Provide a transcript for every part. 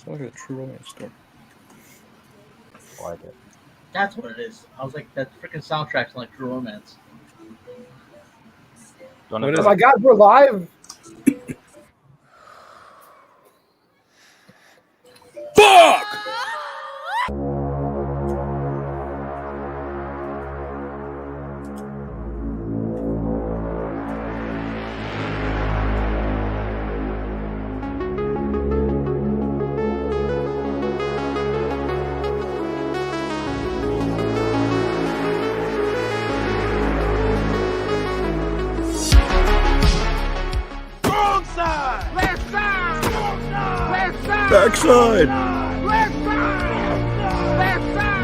Sounds like a true romance story. I like it. That's what it is. I was like, that freaking soundtrack's like True Romance. Don't What know. is Oh my God, we're live. Fuck! Wrong side! Left side! Wrong side! Left side! Backside! Left side! Left side!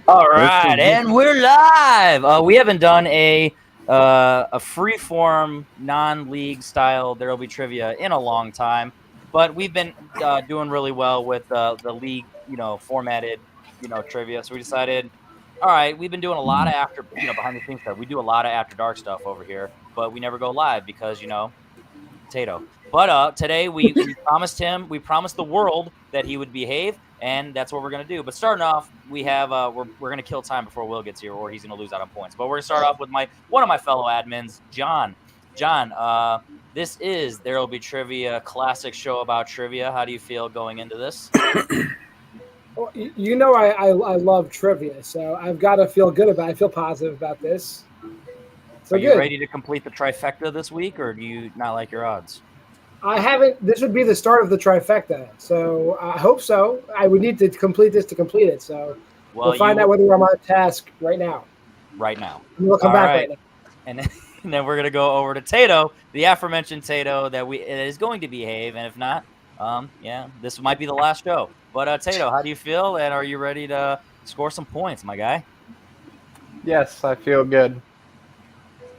All right, and we're live. We haven't done a free-form, non-league style There'll Be Trivia in a long time, but we've been doing really well with the league, formatted, trivia. So we decided, all right, we've been doing a lot of behind the scenes stuff. We do a lot of after dark stuff over here, but we never go live because potato. But today we promised the world that he would behave, and that's what we're gonna do. But starting off, we have we're gonna kill time before Will gets here, or he's gonna lose out on points. But we're gonna start off with one of my fellow admins, John. John, this is There'll Be Trivia, classic show about trivia. How do you feel going into this? Well, I love trivia, so I've got to feel good about it. I feel positive about this. So Are you good. ready to complete the trifecta this week, or do you not like your odds? I haven't. This would be the start of the trifecta, so I hope so. I would need to complete this to complete it. So we'll find out whether I'm on task right now. Right now. And we'll come back right now. And then we're gonna go over to Tato, the aforementioned Tato that is going to behave, and if not, this might be the last show. But Tato, how do you feel, and are you ready to score some points, my guy? Yes, I feel good.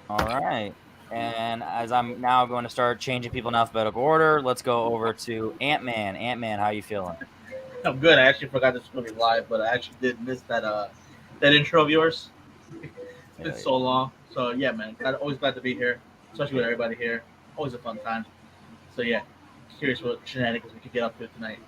All right. And as I'm now going to start changing people in alphabetical order, let's go over to Ant-Man. Ant-Man, how you feeling? I'm good. I actually forgot this was going to be live, but I actually did miss that intro of yours. It's been so long. So, yeah, man. I'm always glad to be here, especially with everybody here. Always a fun time. So, yeah. Curious what shenanigans we could get up to tonight.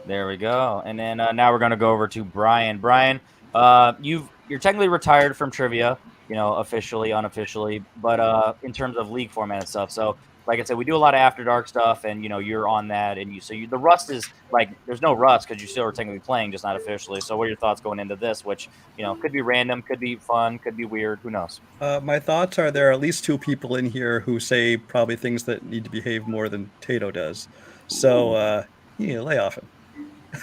There we go. And then now we're going to go over to Brian. Brian, you're technically retired from trivia, officially, unofficially, but in terms of league format and stuff. So, like I said, we do a lot of after dark stuff, and you're on that, and the rust is like there's no rust because you still are technically playing, just not officially. So, what are your thoughts going into this? Which could be random, could be fun, could be weird. Who knows? My thoughts are there are at least two people in here who say probably things that need to behave more than Tato does. So, lay off him.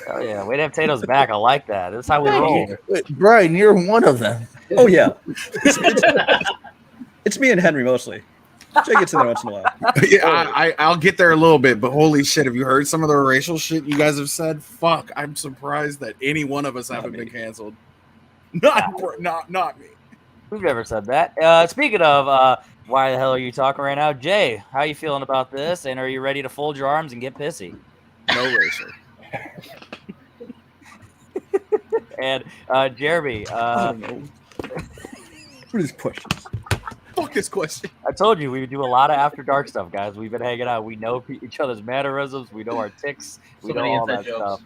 Oh yeah, we'd have Tato's back. I like that. That's how we roll. Wait, Brian, you're one of them. Oh yeah, it's me and Henry mostly. Jay gets in there once in a while. Yeah, I'll get there a little bit, but holy shit, have you heard some of the racial shit you guys have said? Fuck, I'm surprised that any one of us haven't been canceled. Not me. We've never said that. Speaking of, why the hell are you talking right now? Jay, how you feeling about this? And are you ready to fold your arms and get pissy? No racial. And Jeremy, What are these questions? Fuck this question. I told you we do a lot of after dark stuff, guys. We've been hanging out. We know each other's mannerisms. We know our ticks. We know all that stuff.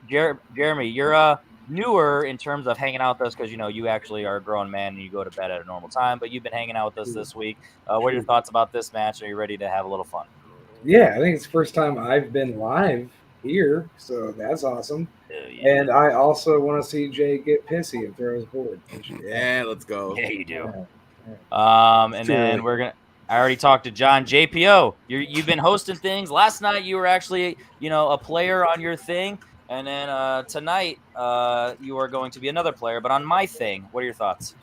Jeremy, you're newer in terms of hanging out with us because you actually are a grown man and you go to bed at a normal time. But you've been hanging out with us this week. What are your thoughts about this match? Are you ready to have a little fun? Yeah, I think it's the first time I've been live here, so that's awesome. Yeah. And I also want to see Jay get pissy and throw his board. Yeah, let's go. Yeah, you do. Yeah. And then I already talked to John. JPO, you've been hosting things. Last night you were actually, a player on your thing, and then tonight you are going to be another player, but on my thing. What are your thoughts?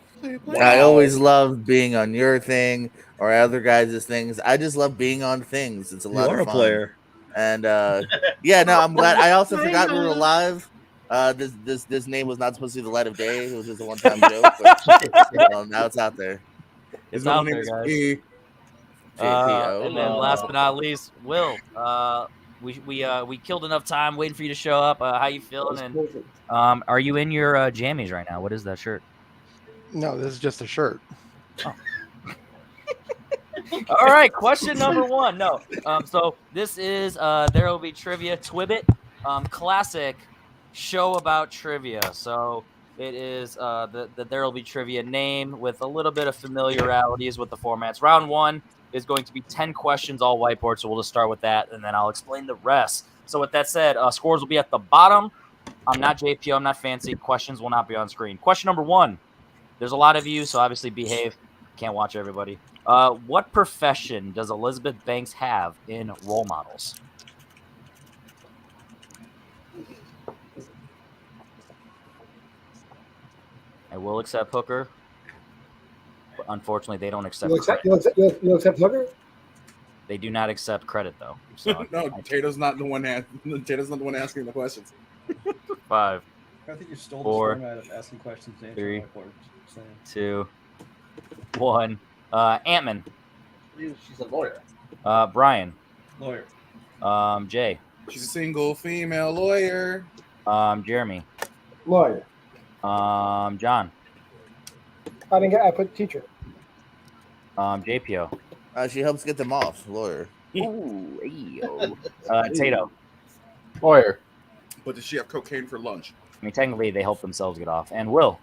I always love being on your thing or other guys' things. I just love being on things. It's a lot of fun. You are a player. And I'm glad. I also forgot we were live. This name was not supposed to be the light of day. It was just a one-time joke. But, now it's out there. It's out there, guys. And then last but not least, Will. We killed enough time waiting for you to show up. How you feeling? And are you in your jammies right now? What is that shirt? No, this is just a shirt. All right, question number 1. No, so this is there will be trivia TWBT, classic show about trivia. So it is the there will be trivia name with a little bit of familiarities with the formats. Round 1 is going to be 10 questions, all whiteboard. So we'll just start with that, and then I'll explain the rest. So with that said, scores will be at the bottom. I'm not JPO. I'm not fancy. Questions will not be on screen. Question number 1. There's a lot of you, so obviously behave. Can't watch everybody. What profession does Elizabeth Banks have in Role Models? I will accept Hooker, but unfortunately, they don't accept credit. You'll accept Hooker? They do not accept credit, though. So No, Tato's not the one. Tato's not the one asking the questions. 5, I think you stole 4, the format of asking questions and 3, answering whiteboards. So. 2, 1. Ant-Man. She's a lawyer. Brian. Lawyer. Jay. She's a single female lawyer. Jeremy. Lawyer. John. I put teacher. JPO. She helps get them off. Lawyer. Ooh, ayo. Tato. Lawyer. But does she have cocaine for lunch? I mean, technically, they help themselves get off. And Will.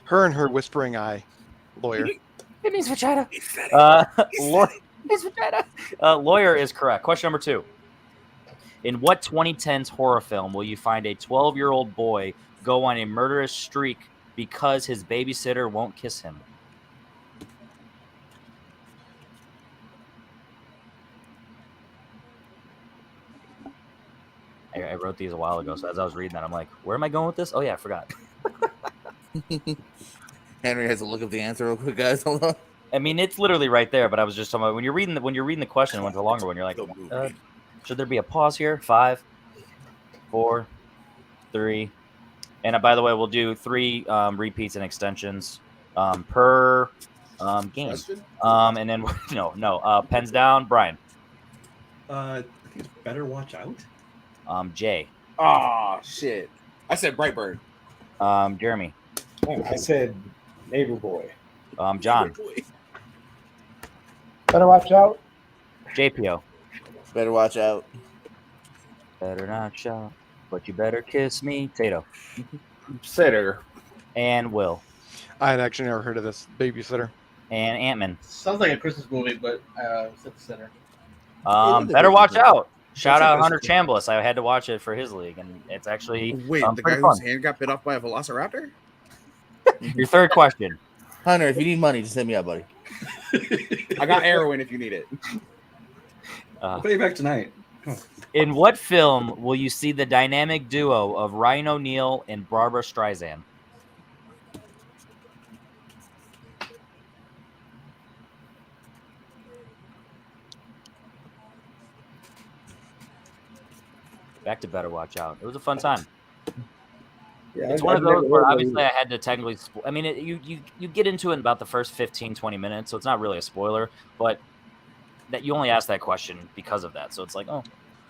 Her and her whispering eye. Lawyer. It means vagina. Lawyer is correct. Question number 2. In what 2010s horror film will you find a 12-year-old boy go on a murderous streak because his babysitter won't kiss him? I wrote these a while ago, so as I was reading that, I'm like, where am I going with this? Oh, yeah, I forgot. Henry has to look up the answer real quick, guys. Hold on. I mean, it's literally right there, but I was just talking about when you're reading the question, when it's a longer one, you're like, should there be a pause here? 5, 4, 3, and by the way, we'll do 3 repeats and extensions per game. And then no, pens down, Brian. I think it's Better Watch Out. Jay. Oh shit! I said Brightburn. Jeremy. I said neighbor boy. John. Better watch out. JPO. Better watch out. Better not shout, but you better kiss me. Tato. Sitter. And Will. I had actually never heard of this. Babysitter. And Ant-Man. Sounds like a Christmas movie, but it's at the center. Better watch out. Shout out Hunter Chambliss. I had to watch it for his league, and it's actually Wait, the guy whose hand got bit off by a velociraptor? Your third question. Hunter, if you need money, just hit me up, buddy. I got heroin if you need it. I'll pay you back tonight. In what film will you see the dynamic duo of Ryan O'Neal and Barbara Streisand? Back to Better Watch Out. It was a fun time. Yeah, It's one of those where obviously I had to technically. I mean, you get into it in about the first 15, 20 minutes, so it's not really a spoiler, but that you only ask that question because of that. So it's like, oh,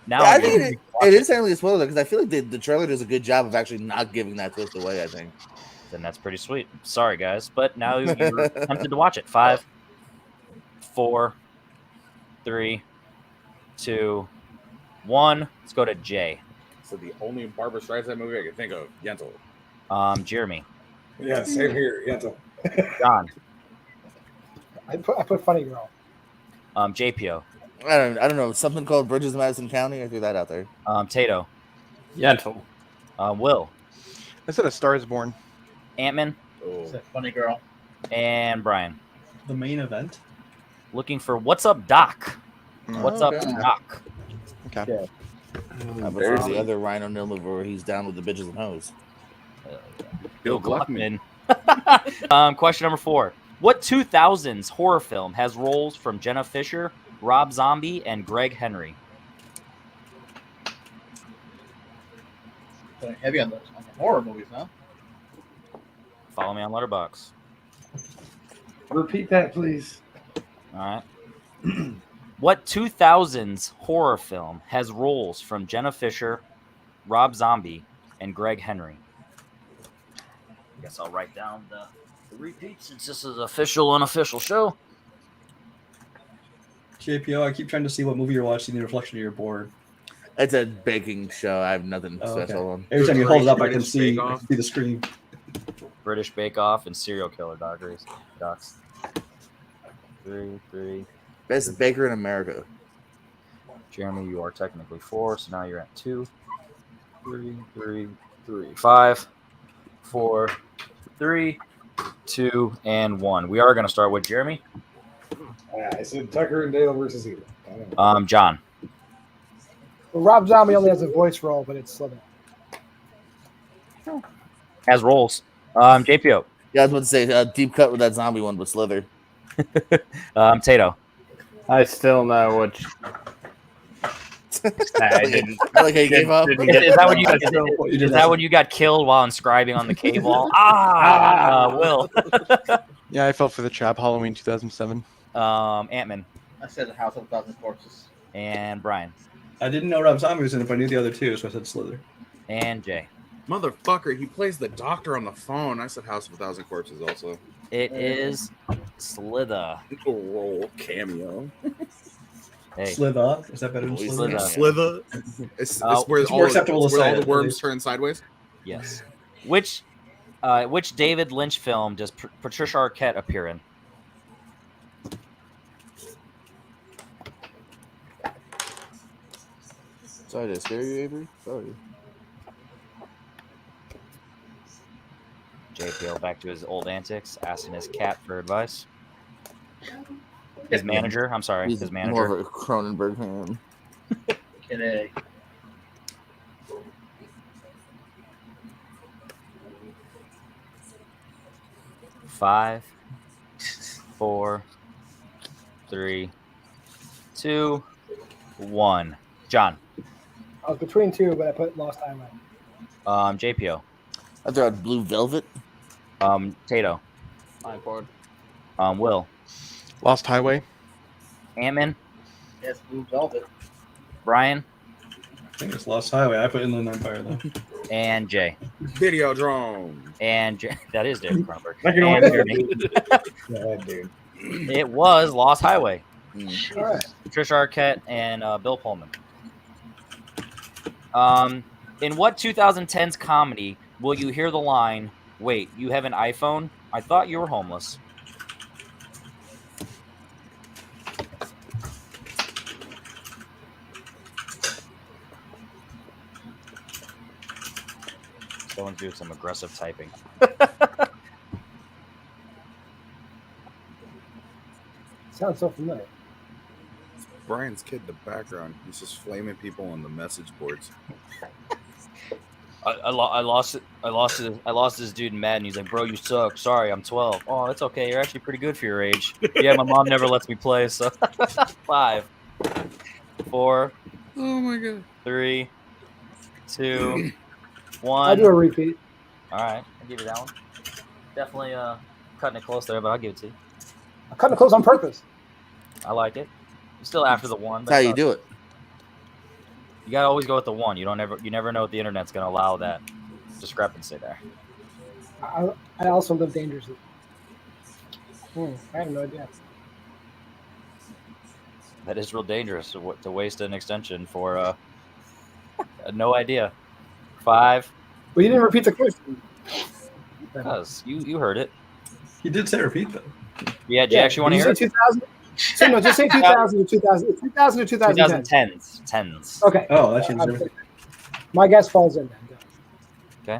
now I think it is technically a spoiler because I feel like the trailer does a good job of actually not giving that twist away. I think. Then that's pretty sweet. Sorry, guys, but now you're tempted to watch it. 5, 4, 3, 2, 1. Let's go to Jay. So the only Barbara Streisand movie I can think of, Yentl. Jeremy. Yeah, same here. Yentl. John. I put funny girl. JPO. I don't know, something called Bridges of Madison County. I threw that out there. Tato. Yentl. Will. I said A Star Is Born. Antman. It's a funny girl. And Brian. The main event. Looking for What's Up, Doc? What's up, Okay. Doc? Okay. But there's the other Ryan O'Neal movie where he's down with the bitches and hoes. Bill Gluckman. Question number 4. What 2000s horror film has roles from Jenna Fisher, Rob Zombie, and Greg Henry? Going heavy on the horror movies, huh? Follow me on Letterboxd. Repeat that, please. All right. What 2000s horror film has roles from Jenna Fisher, Rob Zombie, and Greg Henry? I guess I'll write down the Repeat since this is official, unofficial show. JPO, I keep trying to see what movie you're watching in the reflection of your board. It's a baking show. I have nothing Oh, special okay. on. Every time you hold it up, I can British see Bake Off. the screen. British Bake Off and Serial Killer Docs. 3. Best baker in America. Jeremy, you are technically 4, so now you're at 2. 3. 5, 4, 3, 2, and 1. We are going to start with Jeremy. I said Tucker and Dale versus Evil. John. Well, Rob Zombie only has a voice role, but it's Slither. Has roles. JPO. Yeah, I was about to say deep cut with that zombie one, but Slither. Tato. I still know which. I didn't. I like how you gave up. Is that when you got killed while inscribing on the cave wall? Will. Yeah, I fell for the trap. Halloween 2007. Ant-Man. I said the House of a Thousand Corpses. And Brian. I didn't know Rob Zombie was in it, but I knew the other two, so I said Slither. And Jay. Motherfucker, he plays the doctor on the phone. I said House of a Thousand Corpses also. It is Slither. Roll cameo. Hey. Slither? Is that better than Slither? Slither. It's where it's more acceptable to where say all it, the worms please. turn sideways. Yes. Which David Lynch film does Patricia Arquette appear in? Sorry to scare you, Avery. Sorry. JPL back to his old antics, asking his cat for advice. His manager. I'm sorry, He's his manager. more of a Cronenberg fan. Kidding. 5, 4, 3, 2, 1. John. I was between two, but I put Lost Highway. JPO. I throw out Blue Velvet. Tato. My board. Will. Lost Highway. Ant-Man. Yes, Blue Velvet. Brian. I think it's Lost Highway. I put Inland Empire, though. And Jay. Videodrome. And that is David Cronenberg. I can And only Jeremy. Yeah, dude. It was Lost Highway. All right. Patricia Arquette and Bill Pullman. In what 2010's comedy will you hear the line, "Wait, you have an iPhone? I thought you were homeless"? Someone's doing some aggressive typing. Sounds so familiar. Brian's kid in the background. He's just flaming people on the message boards. I lost this dude in Madden. He's like, "Bro, you suck. Sorry, I'm 12. Oh, it's okay. You're actually pretty good for your age. Yeah, my mom never lets me play. So 5, 4, Oh my god. 3, 2, I'll 1. do a repeat. All right, I'll give you that one. Definitely cutting it close there, but I'll give it to you. I'm cutting it close on purpose. I like it. Still after the 1. That's how you do it. You gotta always go with the 1. You never know what the internet's gonna allow that discrepancy there. I also live dangerously. I have no idea. That is real dangerous to waste an extension for no idea. 5. Well, you didn't repeat the question. Because you heard it. He did say repeat, though. Yeah, do you actually want to hear it? 2000? So no, just say 2000 to 2000. 2000 to 2010. 2010s. Okay. Oh, that changes everything. My guess falls in then. Okay.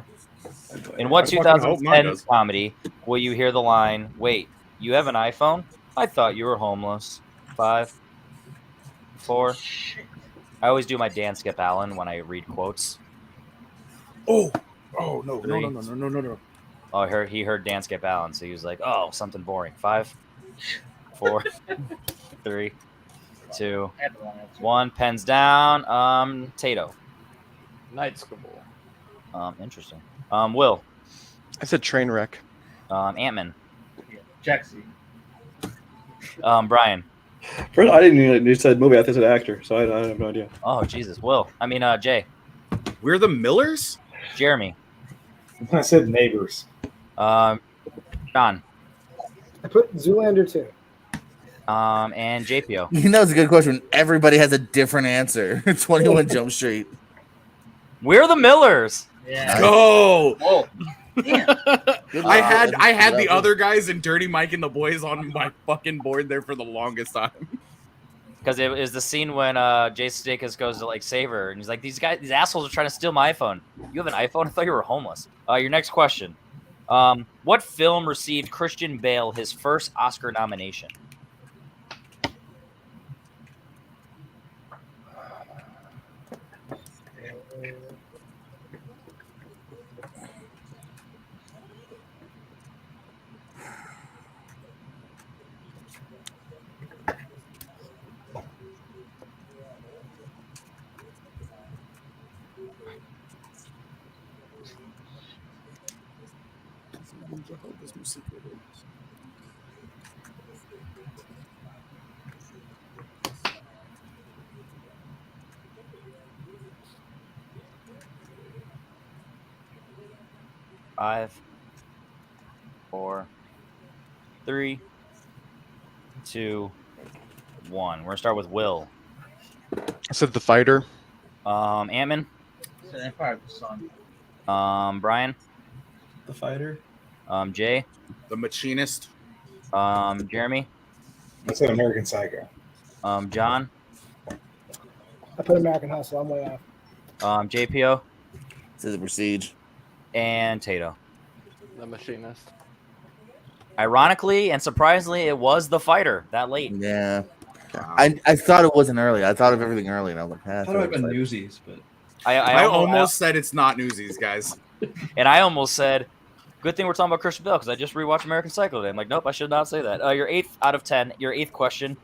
In what I fucking hope mine 2010 does. comedy will you hear the line, "Wait, you have an iPhone? I thought you were homeless"? 5, 4. I always do my Dan Skip Allen when I read quotes. Oh no, no, Three. no, no, no, no, no, no. Oh, he heard Dan Skip Allen, so he was like, "Oh, something boring." 5, 4, 3, 2, 1. Pens down. Tato. Night School. Interesting. Will. I said train wreck. Ant-Man. Jaxie. Brian. First, I didn't even you said movie. I thought it said actor, so I have no idea. Oh, Jesus. Will. Jay. We're the Millers? Jeremy. I said Neighbors. John. John. I put Zoolander 2. And JPO. You know, it's a good question. Everybody has a different answer. 21 Jump Street. We're the Millers. Yeah. Go. Whoa. Damn. I had the other guys and Dirty Mike and the boys on my fucking board there for the longest time. Because it is the scene when Jason Sudeikis goes to like save her, and he's like, "These assholes are trying to steal my iPhone. You have an iPhone? I thought you were homeless." Your next question: what film received Christian Bale his first Oscar nomination? Five, 4, 3, 2, 1. We're gonna start with Will. I said The Fighter. Ant-Man. It's an Empire of the Sun. Brian. The Fighter. Jay. The Machinist. Jeremy. I said American Psycho. John. I put American Hustle. I'm way off. JPO. Says The Prestige. And Tato. The Machinist. Ironically and surprisingly, it was The Fighter that late. Yeah. I thought it wasn't early. I thought of everything early, and I was like, I thought it would have been Newsies, but I almost said it's not Newsies, guys. And I almost said, good thing we're talking about Christian Bale because I just rewatched American Psycho today. I'm like, nope, I should not say that. Your 8th out of 10. Your 8th question: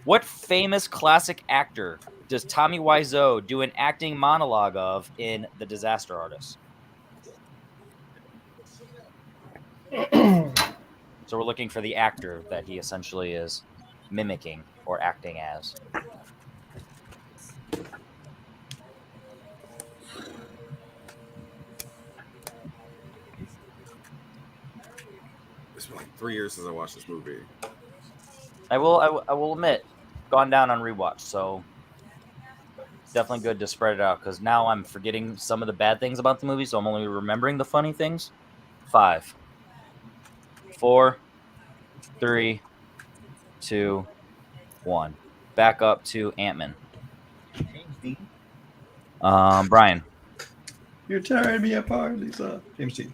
what famous classic actor does Tommy Wiseau do an acting monologue of in The Disaster Artist? So we're looking for the actor that he essentially is mimicking or acting as. It's been like 3 years since I watched this movie. I will admit, gone down on rewatch, so definitely good to spread it out because now I'm forgetting some of the bad things about the movie, so I'm only remembering the funny things. 5, 4, 3, 2, 1. Back up to Ant-Man. Brian. You're tearing me apart, Lisa. James T.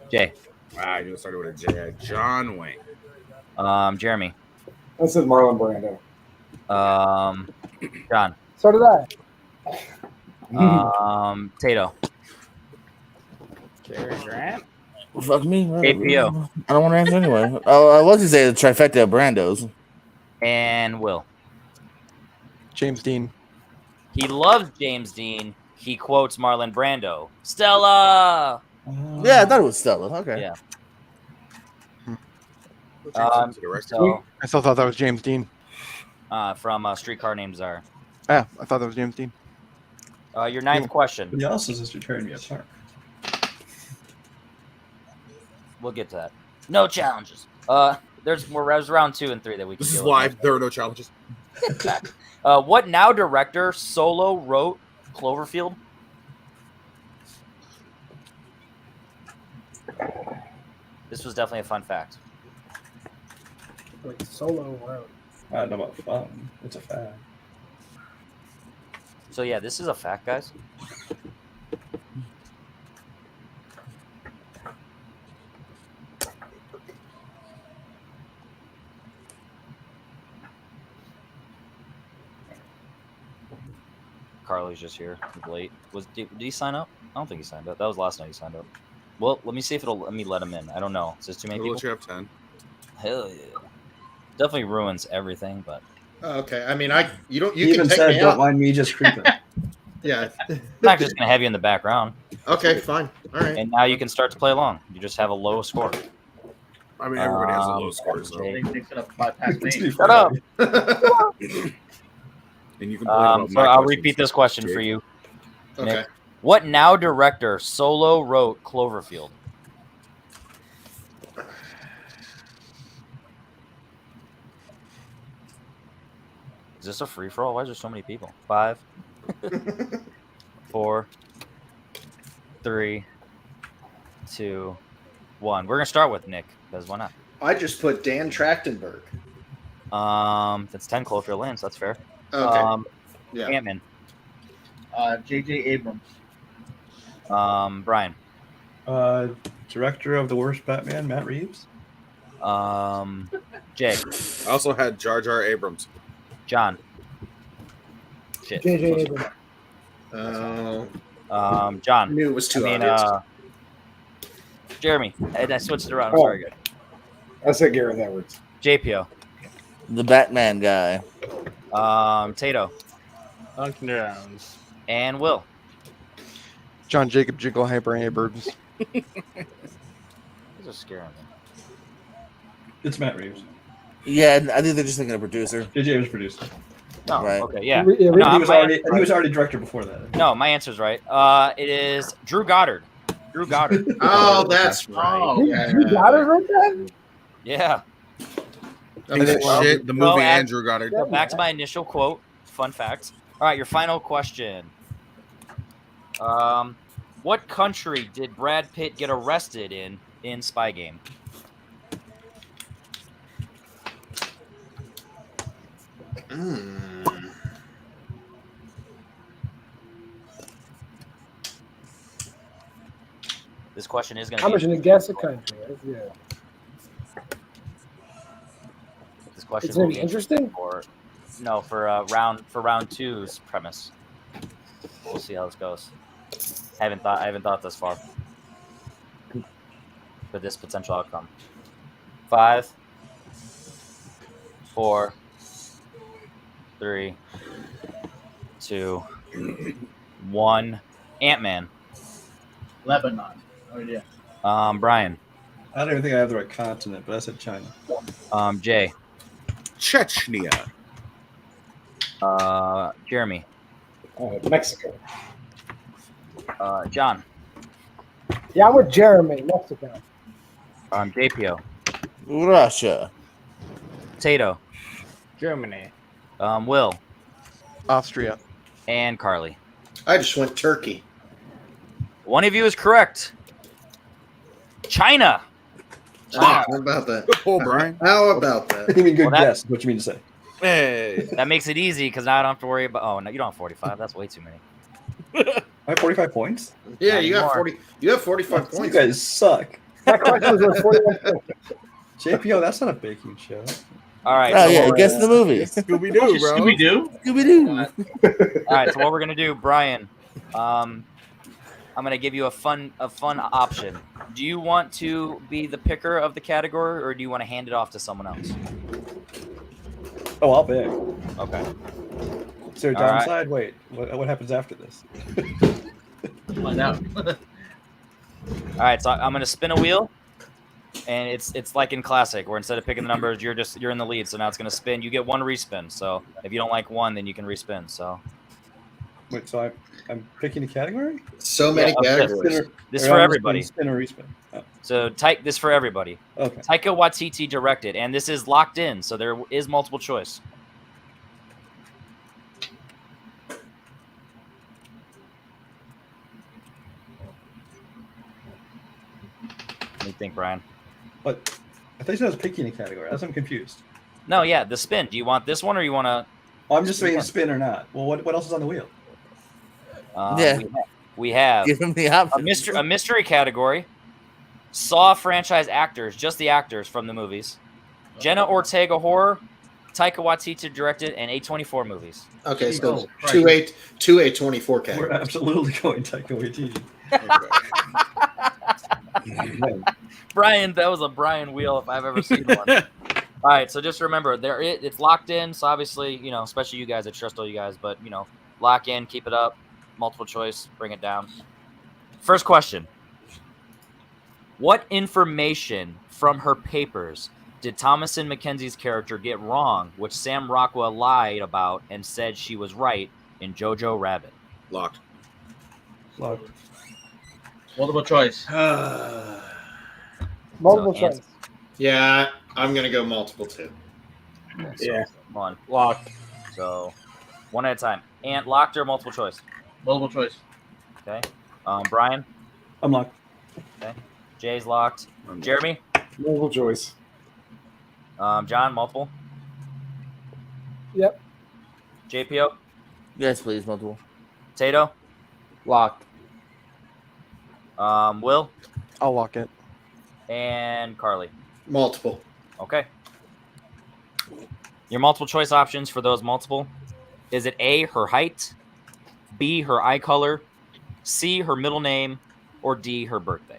Jay. Wow, you started with a J. John Wayne. Jeremy. I said Marlon Brando. John. So did I. Tato. Cary Grant. Fuck me. APO. I don't want to answer anyway. Oh, I was going to say the trifecta of Brandos. And Will. James Dean. He loves James Dean. He quotes Marlon Brando. Stella! Yeah, I thought it was Stella. Okay. Yeah. So, I still thought that was James Dean. From Streetcar Named Desire. Yeah, I thought that was James Dean. Your 9th question. He also says you're tearing me apart. We'll get to that. No challenges. There's round 2 and 3 that we can This is deal with. live. There are no challenges. What now director solo wrote Cloverfield? This was definitely a fun fact. Wait, Solo wrote. I don't know about fun. It's a fact. So yeah, this is a fact, guys. Carly's just here. He's late. Did he sign up? I don't think he signed up. That was last night he signed up. Well, let me see if it'll let me let him in. I don't know. Is this too many We'll people? let you have 10. Hell yeah. Definitely ruins everything, but Okay, I mean, you He can even take said, me "Don't out. mind me just creeping." Yeah. I'm not just gonna have you in the background. Okay, fine. All right. And now you can start to play along. You just have a low score. I mean, everybody has a low score, so. Jay. They set up bypass me. Shut up. And you can play about So my I'll questions. repeat this question for you. Okay. Nick. What now director solo wrote Cloverfield? Is this a free for all? Why is there so many people? 5, 4, 3, 2, 1. We're gonna start with Nick because why not? I just put Dan Trachtenberg. That's 10 Cloverfield Lane, so that's fair. Okay. Yeah. Ant-Man. J.J. Abrams. Brian. Director of the worst Batman, Matt Reeves. Jay. I also had Jar Jar Abrams. John. Shit. J.J. Abrams. John. I knew it was too I mean, obvious. Jeremy. I switched it around. I'm sorry, good. I said Gareth Edwards. JPO. The Batman guy. Tato. Duncan Jones. And Will. John Jacob Jingleheimer Abrams. These are scaring me. It's Matt Reeves. Yeah, I think they're just thinking of producer. JJ was producer. Oh, Right. okay, yeah. Yeah, No, he was already director before that. No, my answer's right. It is Drew Goddard. Drew Goddard. Oh, that's right. Oh, You got it right there? Yeah. Piece of shit. The movie Andrew Goddard. So back to my initial quote. Fun fact. All right, your final question. What country did Brad Pitt get arrested in Spy Game? This question is going to I'm be. going to guess a country. Yeah. This question It's going will to be interesting. For round two's premise. We'll see how this goes. I haven't thought this far for this potential outcome. 5, 4, 3, 2, 1. Ant-Man. Lebanon. Oh, yeah. Brian. I don't even think I have the right continent, but I said China. Jay. Chechnya. Jeremy. Mexico. John. Yeah, I'm with Jeremy, Mexico. JPO. Russia. Tato. Germany. Will. Austria. And Carly. I just went Turkey. One of you is correct. China. How about that? Good pull, Brian. How about that? You mean good Well, that- guess? What you mean to say? Hey. That makes it easy because now I don't have to worry about. Oh no, you don't have 45. That's way too many. I have 45 points. Yeah, Not you got anymore. 40. You have 45 You points. guys suck. That question was worth 41 points. JPO, that's not a baking show. All right. Oh so yeah, we're- guess the movie. Scooby Doo, bro. Scooby Doo. Scooby Doo. All right. So what we're gonna do, Brian? I'm gonna give you a fun option. Do you want to be the picker of the category, or do you want to hand it off to someone else? Oh, I'll pick. Okay. Is there a All right. downside? Wait, what happens after this? Find out. All right. So I'm gonna spin a wheel, and it's like in classic, where instead of picking the numbers, you're in the lead. So now it's gonna spin. You get one respin. So if you don't like one, then you can respin. So Wait, so I'm picking a category? So many Yeah, categories. this for everybody. Spin or respin. Oh, So type this for everybody. okay. Taika Waititi directed, and this is locked in, so there is multiple choice. What do you think, Brian? But I thought you said I was picking a category. I'm confused. No, yeah, the spin. Do you want this one, or you want to? Oh, I'm just saying spin or not. Well, what else is on the wheel? Yeah. we have Give him the option. a mystery category. Saw franchise actors, just the actors from the movies. Jenna Ortega horror, Taika Waititi directed, and A24 movies. Okay, so Christ. two A24 We're categories. absolutely going Taika Waititi. Brian, that was a Brian wheel if I've ever seen one. All right, so just remember, it's locked in. So obviously, especially you guys, I trust all you guys, but lock in, keep it up, multiple choice, bring it down. First question: what information from her papers did Thomasin McKenzie's character get wrong, which Sam Rockwell lied about and said she was right in Jojo Rabbit? Locked. Locked. Multiple choice. Multiple So, choice. Yeah, I'm gonna go multiple too. So, Yeah. come on. Locked. So one at a time. Ant, locked or multiple choice? Multiple choice. Okay. Brian? I'm locked. Okay. Jay's locked. Jeremy? Multiple choice. John, multiple? Yep. JPO? Yes, please, multiple. Tato? Locked. Will? I'll lock it. And Carly? Multiple. Okay. Your multiple choice options for those multiple. Is it A, her height, B, her eye color, C, her middle name, or D, her birthday?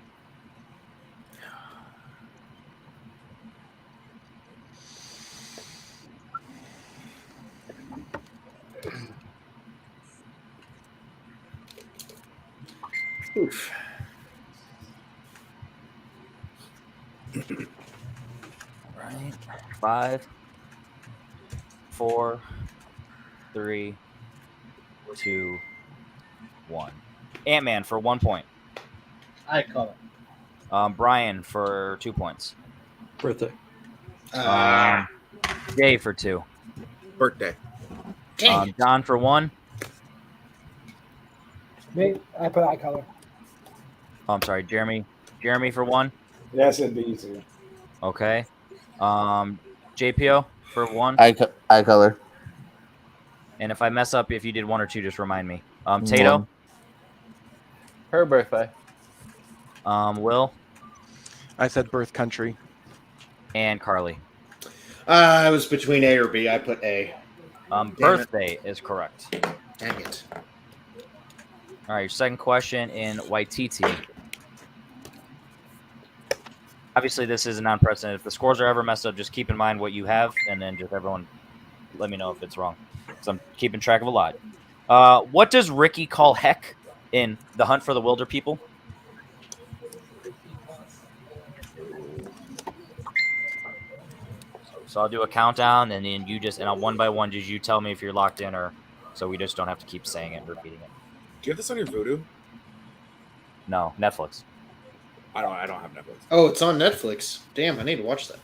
Oof. Right. 5, 4, 3, 2, 1. Ant-Man for 1 point. I call it. Brian for 2 points. Birthday. Jay for 2. Birthday. John for 1. Me, I put eye color. I'm sorry, Jeremy. Jeremy for 1. Yeah, I said B too. Okay. JPO for 1. Eye color. And if I mess up, if you did 1 or 2, just remind me. Tato. 1. Her birthday. Will. I said birth country. And Carly. I was between A or B. I put A. Birthday is correct. Dang it. All right, your second question in Waititi. Obviously, this is a non-precedent. If the scores are ever messed up, just keep in mind what you have, and then just everyone let me know if it's wrong. Because I'm keeping track of a lot. What does Ricky call Heck in The Hunt for the Wilder People? So I'll do a countdown, and then you just, and on one by one, just you tell me if you're locked in, or so we just don't have to keep saying it and repeating it. Do you have this on your Voodoo? No, Netflix. I don't have Netflix. Oh, it's on Netflix. Damn, I need to watch that.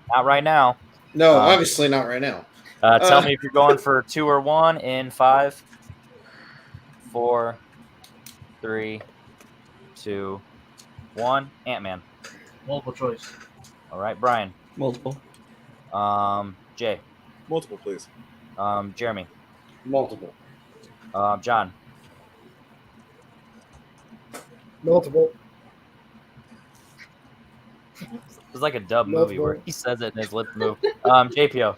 Not right now. No, obviously not right now. Tell me if you're going for 2 or 1 in 5, 4, 3, 2, 1. Ant-Man. Multiple choice. All right, Brian. Multiple. Jay. Multiple, please. Jeremy. Multiple. John. Multiple. It's like a dub movie where he says it and his lips move. JPO.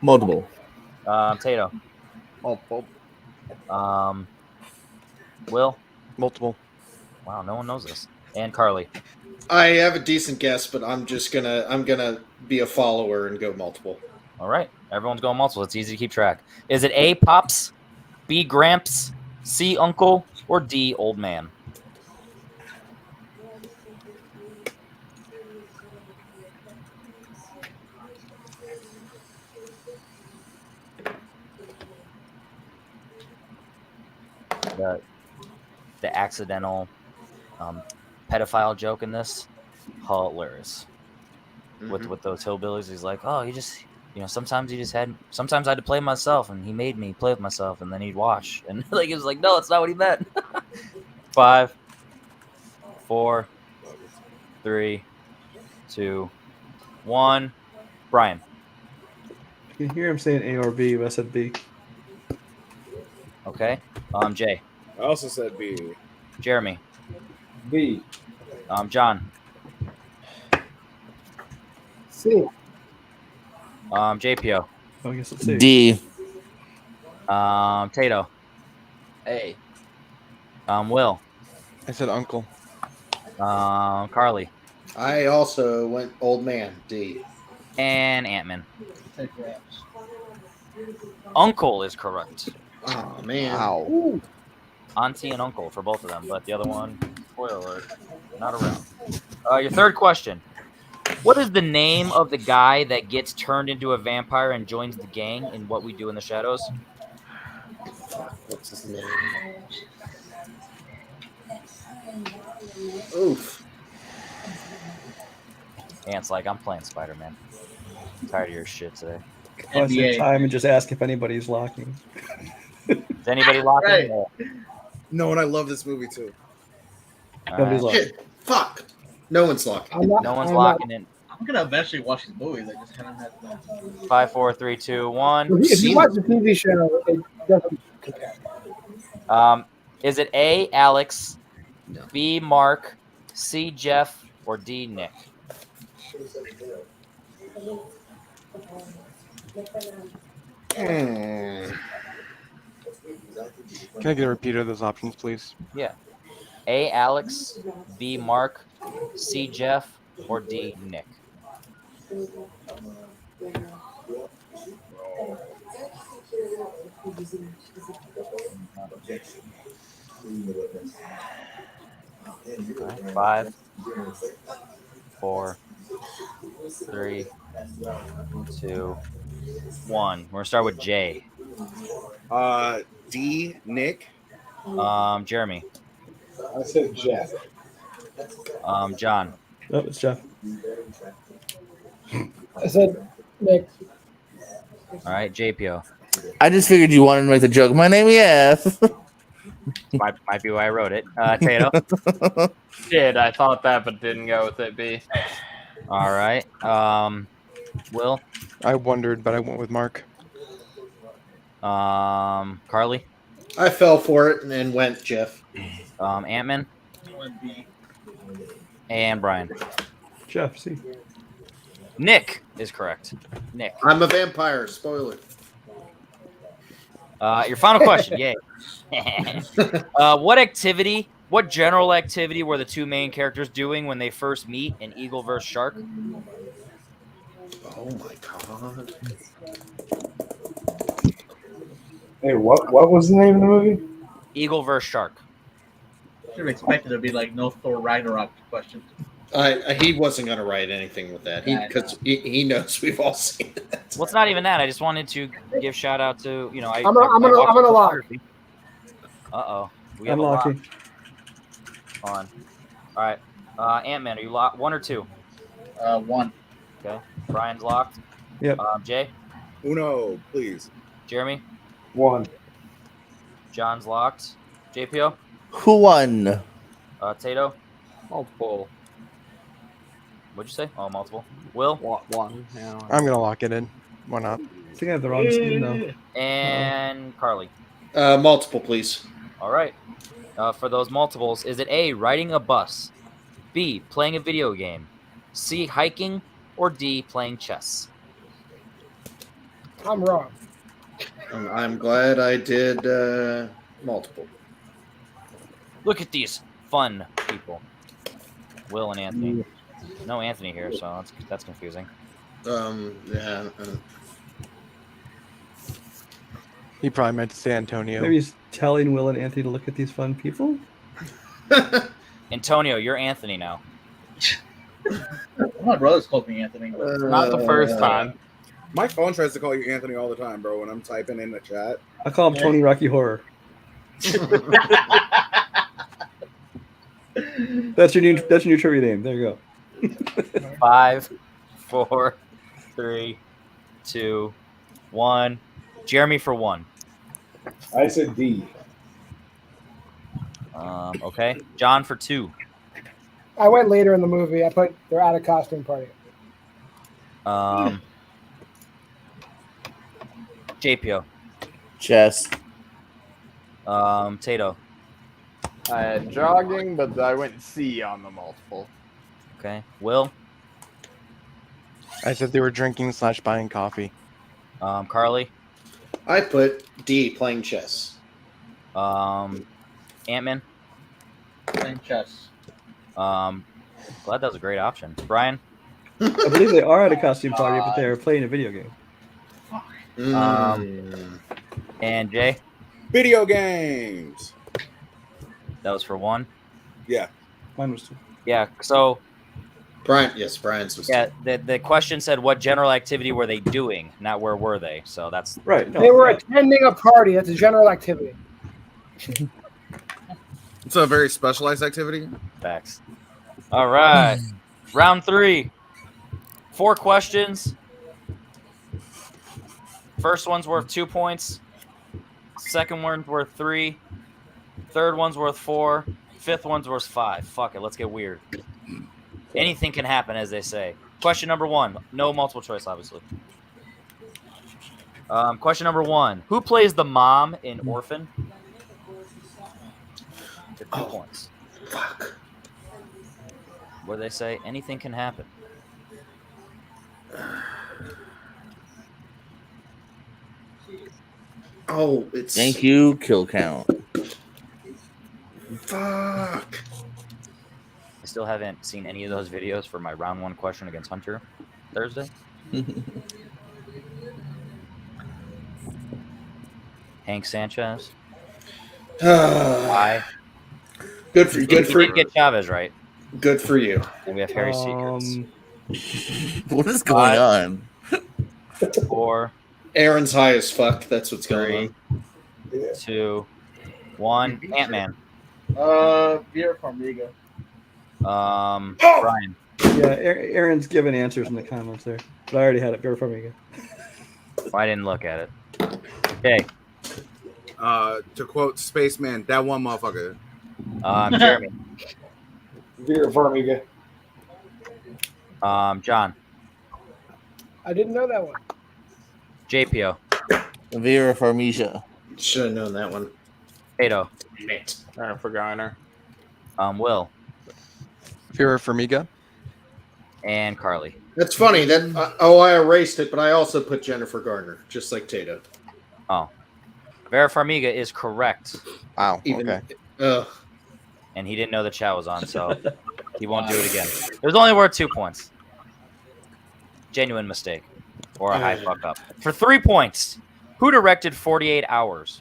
Multiple. Tato. Multiple. Will. Multiple. Wow, no one knows this. And Carly. I have a decent guess, but I'm gonna be a follower and go multiple. All right, everyone's going multiple. It's easy to keep track. Is it A, Pops, B, Gramps, C, Uncle, or D, Old Man? The accidental pedophile joke in this, hilarious. With those hillbillies, he's like, oh, sometimes I had to play myself, and he made me play with myself, and then he'd watch, and like he was like, no, that's not what he meant. 5, 4, 3, 2, 1. Brian. I can hear him saying A or B, but I said B. Okay. Jay. I also said B. Jeremy. B. John. C. JPO. Oh, I guess it's C. D. Tato. A. Will. I said uncle. Carly. I also went old man. D. And Ant-Man. Take Gramps. Uncle is correct. Oh man. Wow. Auntie and uncle for both of them, but the other one, spoiler alert, not around. Your third question. What is the name of the guy that gets turned into a vampire and joins the gang in What We Do in the Shadows? What's his name? Oof. Ant's like, I'm playing Spider-Man. I'm tired of your shit today. I want to NBA. save time and just ask if anybody's locking. Is anybody locking? Right. No, and I love this movie too. All Nobody's right. locking. Shit. Fuck. No one's locking. I'm not. No one's I'm not- locking in. I'm gonna eventually watch these movies. I just haven't had the. 5, 4, 3, 2, 1. If you Seen watch it. the TV show, it doesn't compare. Is it A, Alex, No. B, Mark, C, Jeff, or D, Nick? Hmm. Can I get a repeat of those options, please? Yeah. A, Alex, B, Mark, C, Jeff, or D, Nick? All right, 5, 4, 3, 2, 1. We're gonna start with J. D. Nick. Jeremy. I said Jeff. John. Oh, it's Jeff. I said Nick. All right, JPO. I just figured you wanted to make the joke. My name, yes. Might be why I wrote it. Tato. Did I thought that, but didn't go with it. B. All right. Will. I wondered, but I went with Mark. Carly. I fell for it and then went Jeff. Ant-Man. And Brian. Jeff, see. Nick is correct. Nick. I'm a vampire. Spoiler. Your final question. Yay. What general activity were the two main characters doing when they first meet in Eagle vs. Shark? Oh my god. Hey, what was the name of the movie? Eagle vs. Shark. Should have expected there to be like no Thor Ragnarok questions. He wasn't going to write anything with that because he knows we've all seen it. Well, it's not even that. I just wanted to give shout out to I'm gonna lock. Uh-oh. We I'm have a lock. locking. On. All right. Ant-Man, are you locked? 1 or 2? 1. Okay. Brian's locked. Yep. Jay. Uno, please. Jeremy. 1. John's locked. JPO. Who won? Tato. Multiple. What'd you say? Oh, multiple. Will. One. Yeah. I'm gonna lock it in. Why not? I think I have the wrong skin though. And Carly. Multiple, please. All right. For those multiples, is it A, riding a bus, B, playing a video game, C, hiking, or D, playing chess? I'm wrong. I'm glad I did multiple. Look at these fun people. Will and Anthony. No Anthony here, so that's confusing. Yeah. He probably meant to say Antonio. Maybe he's telling Will and Anthony to look at these fun people. Antonio, you're Anthony now. My brother's called me Anthony. Not the first time. My phone tries to call you Anthony all the time, bro. When I'm typing in the chat, I call him Tony Rocky Horror. That's your new trivia name. There you go. 5, 4, 3, 2, 1. Jeremy for 1. I said D. Okay. John for 2. I went later in the movie. I put they're at a costume party. JPO. Chess. Tato. I had jogging, but I went C on the multiple. Okay. Will. I said they were drinking / buying coffee. Carly. I put D, playing chess. Ant-Man. Playing chess. Glad that was a great option. Brian. I believe they are at a costume party, but they're playing a video game. And Jay. video games. That was for 1. Yeah. Mine was 2. Yeah. So. Brian's was Yeah. The question said, "What general activity were they doing?" Not where were they. So that's right. No, They were attending a party. That's a general activity. It's a very specialized activity. Facts. All right. Round 3. 4 questions. First one's worth 2 points. Second one's worth 3. Third one's worth 4. Fifth one's worth 5. Fuck it, let's get weird. Anything can happen, as they say. Question number 1. No multiple choice, obviously. Question number 1. Who plays the mom in Orphan? For 2 points. Fuck. What do they say? Anything can happen. Oh, it's. Thank you, kill count. Fuck. I still haven't seen any of those videos for my round 1 question against Hunter Thursday. Hank Sanchez. Why? Good for We good for did get Chavez right. good for you. And we have Harry Secrets. What is going on? 4, Aaron's high as fuck. That's what's going 3, 2, 1. Ant-Man. Vera Farmiga. Brian. Yeah, Aaron's given answers in the comments there, but I already had it. Vera Farmiga. I didn't look at it. Okay. To quote Spaceman, that one motherfucker. Jeremy. Vera Farmiga. John. I didn't know that one. JPO. Vera Farmiga. Should have known that one. Kato. For Garner. Will. Vera Farmiga. And Carly. That's funny. That I erased it, but I also put Jennifer Garner, just like Tato. Oh. Vera Farmiga is correct. Wow. Even, Okay. And he didn't know the chat was on, so he won't do it again. It was only worth 2 points. Genuine mistake. Or a high fuck up. For 3 points, who directed 48 Hours?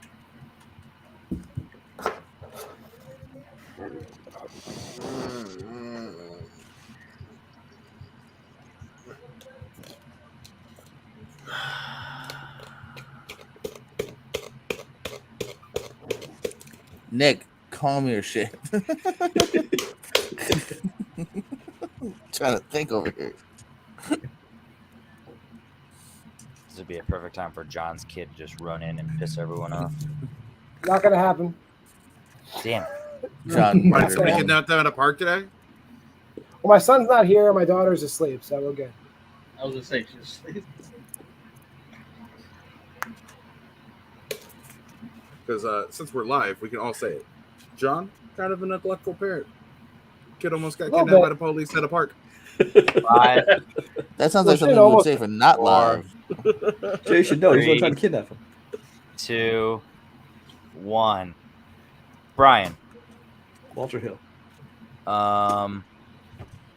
Nick, calm your shit. Trying to think over here. This would be a perfect time for John's kid to just run in and piss everyone off. Not gonna happen. Damn. John, Why did somebody kidnap them at a park today? Well, my son's not here. My daughter's asleep, so we're good. I was gonna say she's asleep. Because since we're live, we can all say it. John, kind of a neglectful parent. Kid almost got Little kidnapped bit. by the police at a park. 5, That sounds like something we would say for not live. Jay should know. He's the one 3, trying to kidnap him. 2, 1. Brian. Walter Hill.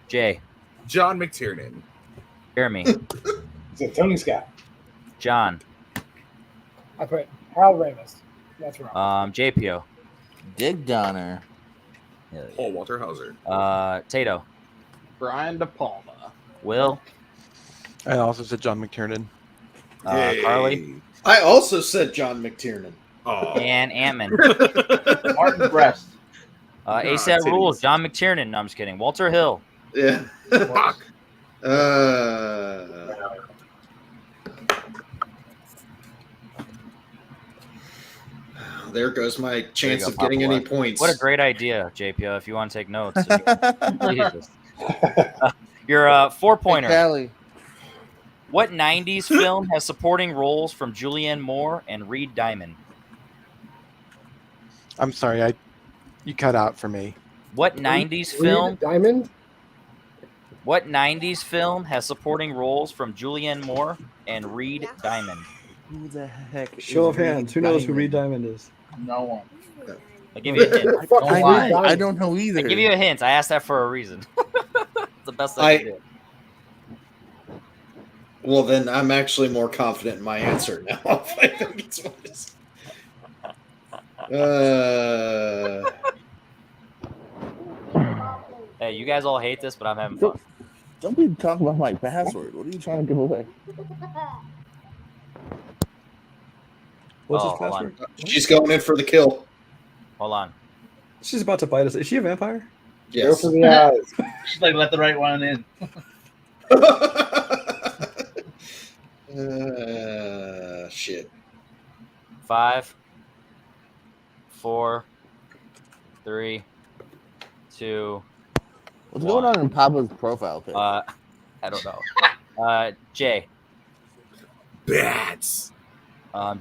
Jay. John McTiernan. Jeremy. Is it Tony Scott? John. I put Harold Ramis. That's wrong. JPO. Dick Donner. Paul Walter Hauser. Tato. Brian De Palma. Will. I also said John McTiernan. Carly. I also said John McTiernan. Oh. And Ant-Man. Martin Brest. ASAP titties. Rules. John McTiernan. No, I'm just kidding. Walter Hill. Yeah. Fuck. There goes my chance go, of getting Papa. any points. What a great idea, JPO, if you want to take notes. Jesus. Your 4-pointer. Callie. What 90s film has supporting roles from Julianne Moore and Reed Diamond? I'm sorry, you cut out for me. What 90s film? Diamond? What 90s film has supporting roles from Julianne Moore and Reed Diamond? Who the heck? Show is of hands. Who Reed knows who Diamond? Reed Diamond is? No one. I'll give you a hint. Fuck Don't is lie. Reed Diamond? I don't know either. I give you a hint. I asked that for a reason. It's the best I can do. Well, then I'm actually more confident in my answer now. I think it's what it is. Hey, you guys all hate this, but I'm having fun. Don't be talking about my password. What are you trying to give away? What's Oh, his hold password? She's going in for the kill. Hold on. She's about to bite us. Is she a vampire? Go Yes. for the eyes. She's like, let the right one in. Shit. 5, 4, 3, 2. What's going on in Papa's profile pic? I don't know. Jay. Bats.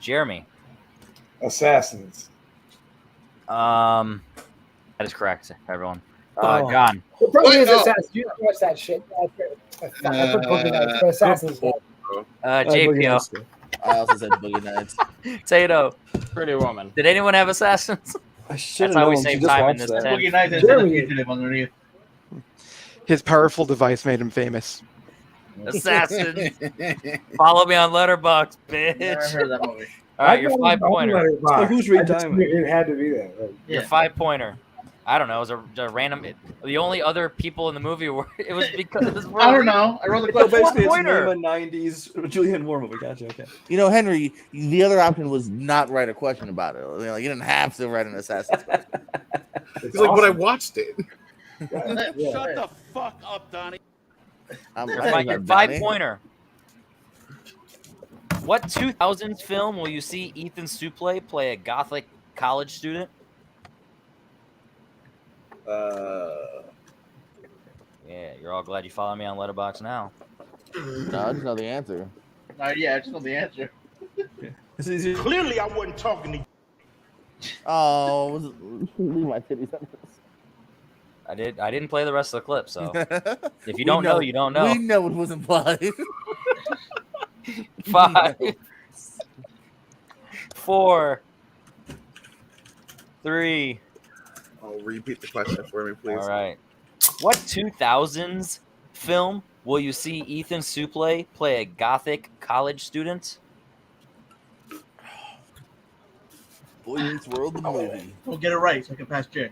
Jeremy. Assassins. That is correct, everyone. John. The problem is Wait, Assassins. You don't watch that shit. I put Boogie Nights, but Assassins. JPO. I also said Boogie Nights. Tato. Pretty Woman. Did anyone have Assassins? I should That's have how we known. She save just time in watched this that. 10. Boogie Nights and Jeremy. the fugitive underneath. His powerful device made him famous. Assassins. Follow me on Letterboxd, Never bitch. heard of that movie. All right, your 5-pointer. Like, who's I just retiming? knew it had to be that. Like, Your Yeah. 5-pointer. I don't know. It was a random. The only other people in the movie were. It was because. It was I don't know. I wrote the So question. basically, it's pointer. name a '90s Julianne Moore movie. Gotcha. Okay. You know, Henry, the other option was not write a question about it. You know, you didn't have to write an Assassin's question. He's like, but I watched it. yeah. Shut the fuck up, Donnie. Your I ain't got Donnie. 5-pointer. What 2000s film will you see Ethan Suplee play a Gothic college student? Yeah, you're all glad you follow me on Letterboxd now. No, I just know the answer. Yeah, I just know the answer. It's easy. Clearly, I wasn't talking to you. Oh, leave my titties on I didn't play the rest of the clip, so this. if you don't know, you don't know. We know what was implied. 5, 4, 3. Oh, repeat the question for me, please. All right. What 2000s film will you see Ethan Suplee play a Gothic college student? Boy Meets World, the movie. We'll get it right so I can pass Jay.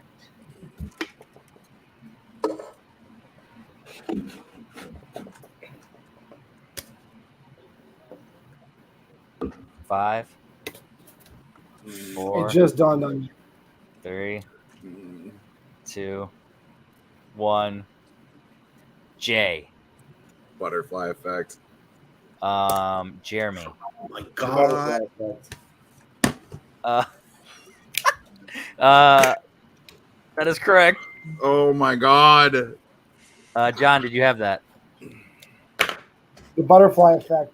Five, It 4, just dawned on me. 3, 2, 1. Jay. Butterfly effect. Jeremy. Oh my god. That is correct. Oh my god. John, did you have that? The butterfly effect.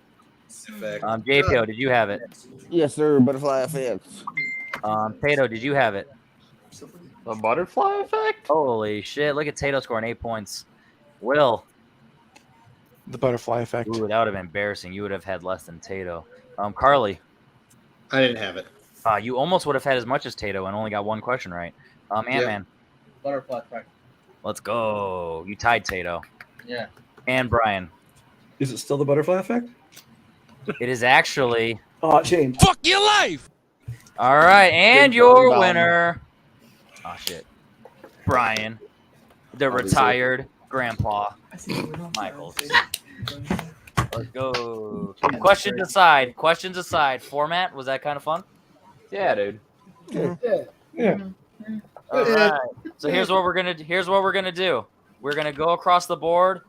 JPO, did you have it? Yes, sir. Butterfly effect. Tato, did you have it? The butterfly effect? Holy shit! Look at Tato scoring 8 points. Will. The butterfly effect. Ooh, that would have been embarrassing. You would have had less than Tato. Carly. I didn't have it. You almost would have had as much as Tato and only got one question right. Ant-Man. Butterfly effect. Let's go. You tied Tato. Yeah. And Brian. Is it still the butterfly effect? It is actually. Oh, it changed. Fuck your life. All right, and Good your job. winner. Oh shit. Brian, the retired grandpa, Michaels. Let's go. Questions aside. Questions aside. Format, was that kind of fun? Yeah, dude. Yeah. All right. So here's what we're gonna do. We're gonna go across the board.